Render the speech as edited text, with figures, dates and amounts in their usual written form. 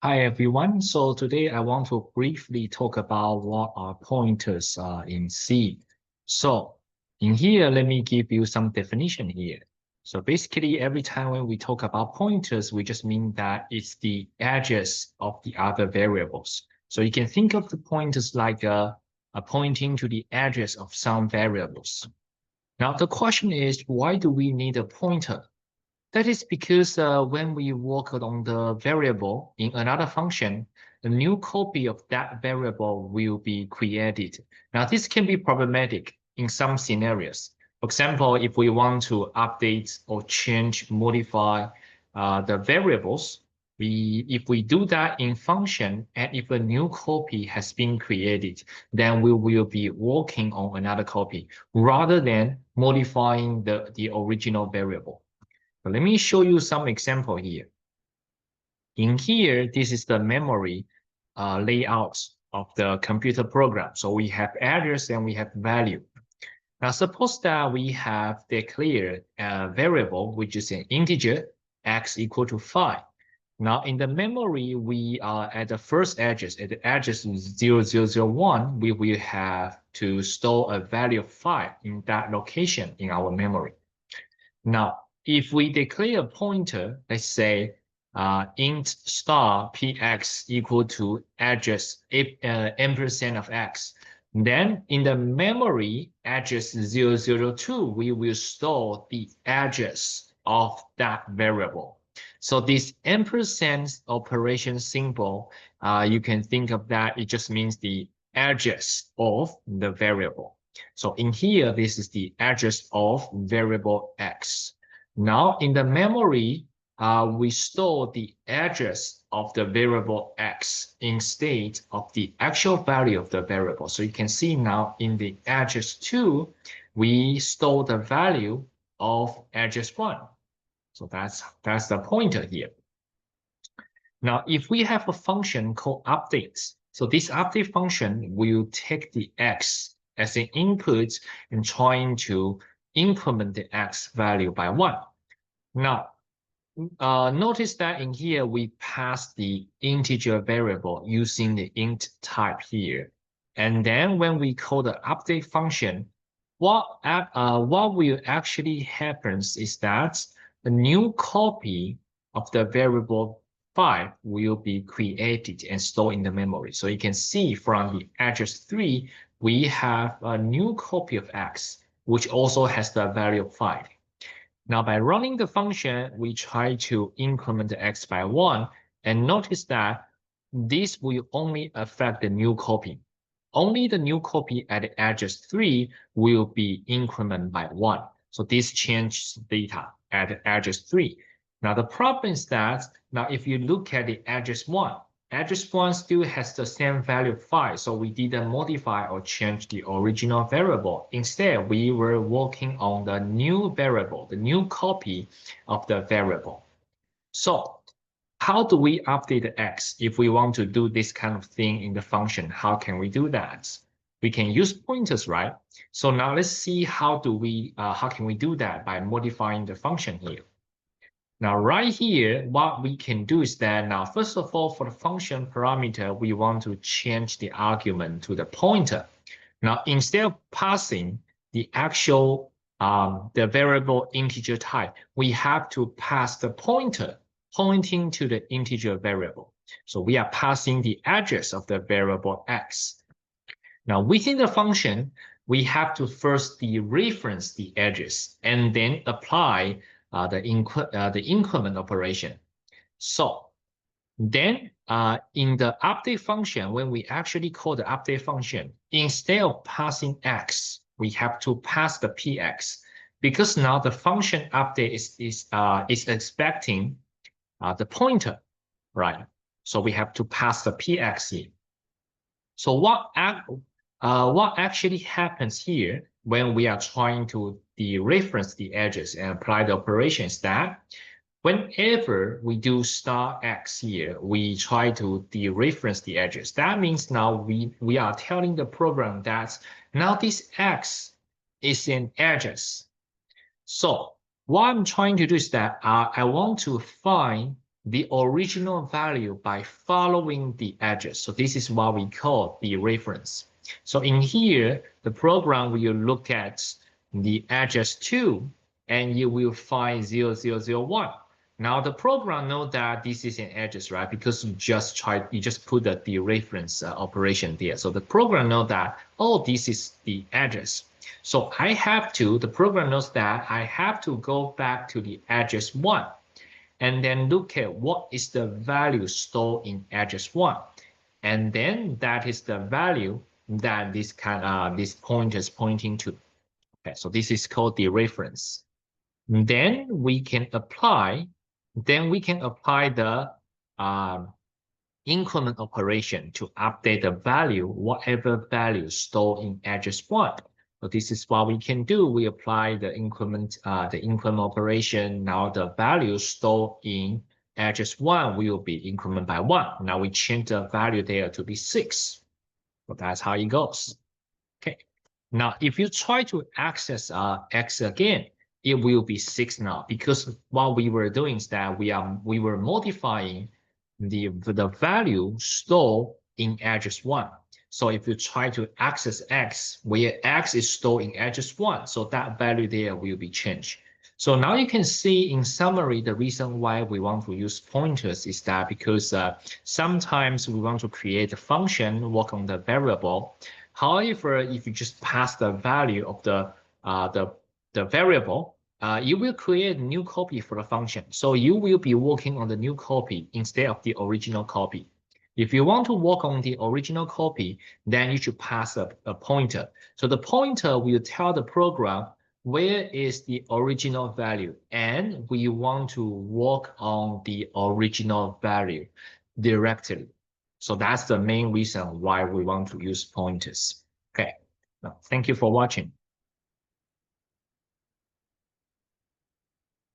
Hi everyone. So today I want to briefly talk about what are pointers in C. So in here, let me give you some definition here. So basically, every time when we talk about pointers, we just mean that it's the edges of the other variables. So you can think of the pointers like a pointing to the edges of some variables. Now the question is, why do we need a pointer? That is because when we work on the variable in another function, a new copy of that variable will be created. Now, this can be problematic in some scenarios. For example, if we want to update or change, modify the variables, if we do that in function, and if a new copy has been created, then we will be working on another copy rather than modifying the original variable. So let me show you some example here. In here, this is the memory layout of the computer program. So we have address and we have value. Now suppose that we have declared a variable, which is an integer, x equal to 5. Now in the memory, we are at the first address, at the address 0001, we will have to store a value of 5 in that location in our memory. Now, if we declare a pointer, let's say int star px equal to address ampersand of x, then in the memory address 002, we will store the address of that variable. So this ampersand operation symbol, you can think of that, it just means the address of the variable. So in here, this is the address of variable x. Now in the memory, we store the address of the variable x instead of the actual value of the variable. So you can see now in the address 2, we store the value of address 1. So that's the pointer here. Now, if we have a function called update, so this update function will take the x as an input and trying to increment the x value by 1. Now, notice that in here we pass the integer variable using the int type here. And then when we call the update function, what will actually happens is that a new copy of the variable 5 will be created and stored in the memory. So you can see from the address 3, we have a new copy of x, which also has the value of 5. Now, by running the function, we try to increment the x by 1, and notice that this will only affect the new copy. Only the new copy at the address 3 will be incremented by 1. So this changes data at the address 3. Now, the problem is that now if you look at the address 1, address 1 still has the same value of 5, so we didn't modify or change the original variable. Instead, we were working on the new variable, the new copy of the variable. So how do we update the x? If we want to do this kind of thing in the function, how can we do that? We can use pointers, right? So now let's see how can we do that by modifying the function here. Now, right here, what we can do is that now, first of all, for the function parameter, we want to change the argument to the pointer. Now, instead of passing the actual, the variable integer type, we have to pass the pointer pointing to the integer variable. So we are passing the address of the variable x. Now, within the function, we have to first dereference the address and then apply the increment operation. So then in the update function, when we actually call the update function, instead of passing x, we have to pass the px, because now the function update is expecting the pointer, right? So we have to pass the px here. So what actually happens here when we are trying to dereference the edges and apply the operations that whenever we do star x here, we try to dereference the edges. That means now we are telling the program that now this x is an edges. So what I'm trying to do is that I want to find the original value by following the edges. So this is what we call the reference. So in here, the program will look at the edges 2, and you will find 0, 0, 0, 1. Now the program knows that this is an edges, right? Because you just put the dereference operation there. So the program knows that, oh, this is the edges. So the program knows that I have to go back to the edges 1 and then look at what is the value stored in edges 1. And then that is the value that this point is pointing to. Okay, so this is called the reference. Then we can apply the increment operation to update the value, whatever value stored in edges 1. So this is what we can do. We apply the increment operation. Now the value stored in edges 1 will be increment by 1. Now we change the value there to be 6. So that's how it goes. Okay. Now if you try to access x again, it will be 6 now, because what we were doing is that we were modifying the value stored in edges 1. So if you try to access x, where x is stored in edges 1, so that value there will be changed. So now you can see in summary, the reason why we want to use pointers is that because sometimes we want to create a function, work on the variable. However, if you just pass the value of the variable, you will create a new copy for the function. So you will be working on the new copy instead of the original copy. If you want to work on the original copy, then you should pass a pointer. So the pointer will tell the program where is the original value, and we want to work on the original value directly. So that's the main reason why we want to use pointers. Okay, now, thank you for watching.